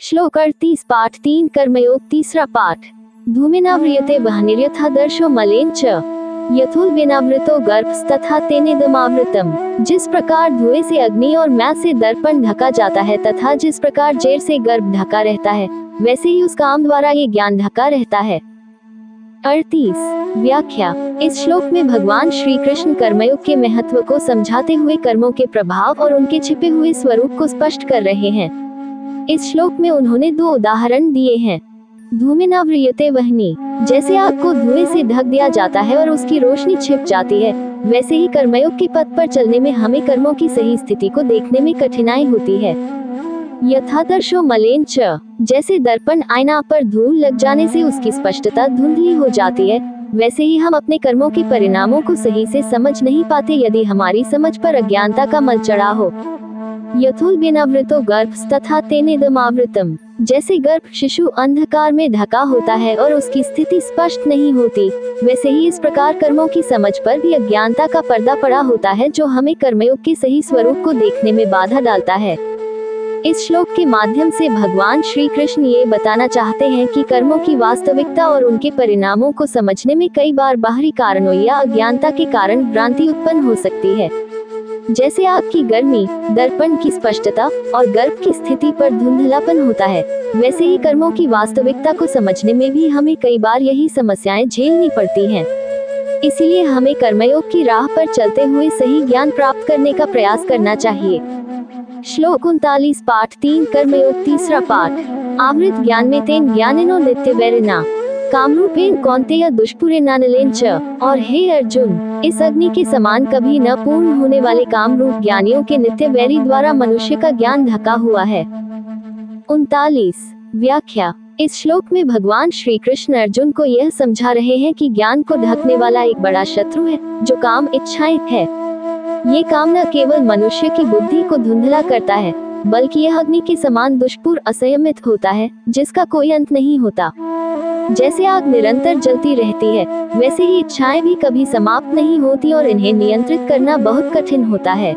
श्लोक 38 पाठ 3 कर्मयोग तीसरा पाठ। धूमेनाव्रियते वह्निर्यथादर्शो मलेन च यथोल्बेनावृतो गर्भस्तथा तेनेदमावृतम। जिस प्रकार धुएं से अग्नि और मैल से दर्पण ढका जाता है तथा जिस प्रकार जेर से गर्भ ढका रहता है, वैसे ही उस काम द्वारा ये ज्ञान ढका रहता है। 38 व्याख्या। इस श्लोक में भगवान श्री कृष्ण कर्मयोग के महत्व को समझाते हुए कर्मों के प्रभाव और उनके छिपे हुए स्वरूप को स्पष्ट कर रहे हैं। इस श्लोक में उन्होंने 2 उदाहरण दिए हैं। धूमेनाव्रियते वह्नि, जैसे आग को धुएं से ढक दिया जाता है और उसकी रोशनी छिप जाती है, वैसे ही कर्मयोग के पथ पर चलने में हमें कर्मों की सही स्थिति को देखने में कठिनाई होती है। यथादर्शो मलेन च, जैसे दर्पण आईना पर धूल लग जाने से उसकी स्पष्टता धुंधली हो जाती है, वैसे ही हम अपने कर्मों के परिणामों को सही से समझ नहीं पाते यदि हमारी समझ पर अज्ञानता का मल चढ़ा हो। यथोल्बेनावृतो गर्भस्तथा तेनेदमावृतम, जैसे गर्भ शिशु अंधकार में ढका होता है और उसकी स्थिति स्पष्ट नहीं होती, वैसे ही इस प्रकार कर्मों की समझ पर भी अज्ञानता का पर्दा पड़ा होता है, जो हमें कर्मयोग के सही स्वरूप को देखने में बाधा डालता है। इस श्लोक के माध्यम से भगवान श्री कृष्ण ये बताना चाहते हैं कि कर्मों की वास्तविकता और उनके परिणामों को समझने में कई बार बाहरी कारणों या अज्ञानता के कारण भ्रांति उत्पन्न हो सकती है। जैसे आग की गर्मी, दर्पण की स्पष्टता और गर्भ की स्थिति पर धुंधलापन होता है, वैसे ही कर्मों की वास्तविकता को समझने में भी हमें कई बार यही समस्याएं झेलनी पड़ती हैं। इसीलिए हमें कर्मयोग की राह पर चलते हुए सही ज्ञान प्राप्त करने का प्रयास करना चाहिए। श्लोक 39 पाठ 3 कर्मयोग तीसरा पाठ। आवृत ज्ञान में तेन ज्ञानिनो नित्य वैरिना कामरूपेन कौन्तेय दुष्पुरेनानलेन च। और हे अर्जुन, इस अग्नि के समान कभी न पूर्ण होने वाले काम रूप ज्ञानियों के नित्य वैरी द्वारा मनुष्य का ज्ञान ढका हुआ है। 39 व्याख्या। इस श्लोक में भगवान श्री कृष्ण अर्जुन को यह समझा रहे हैं कि ज्ञान को ढकने वाला एक बड़ा शत्रु है, जो काम इच्छाएं है। ये काम न केवल मनुष्य की बुद्धि को धुंधला करता है, बल्कि यह अग्नि के समान दुष्पुर असंयमित होता है, जिसका कोई अंत नहीं होता। जैसे आग निरंतर जलती रहती है, वैसे ही इच्छाएं भी कभी समाप्त नहीं होती और इन्हें नियंत्रित करना बहुत कठिन होता है।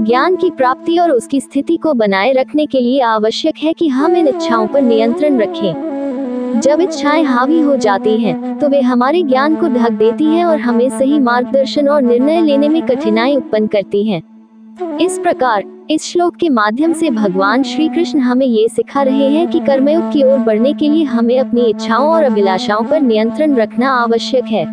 ज्ञान की प्राप्ति और उसकी स्थिति को बनाए रखने के लिए आवश्यक है कि हम इन इच्छाओं पर नियंत्रण रखें। जब इच्छाएं हावी हो जाती हैं, तो वे हमारे ज्ञान को ढक देती हैं और हमें सही मार्गदर्शन और निर्णय लेने में कठिनाई उत्पन्न करती हैं। इस प्रकार इस श्लोक के माध्यम से भगवान श्री कृष्ण हमें ये सिखा रहे हैं कि कर्मयोग की ओर बढ़ने के लिए हमें अपनी इच्छाओं और अभिलाषाओं पर नियंत्रण रखना आवश्यक है।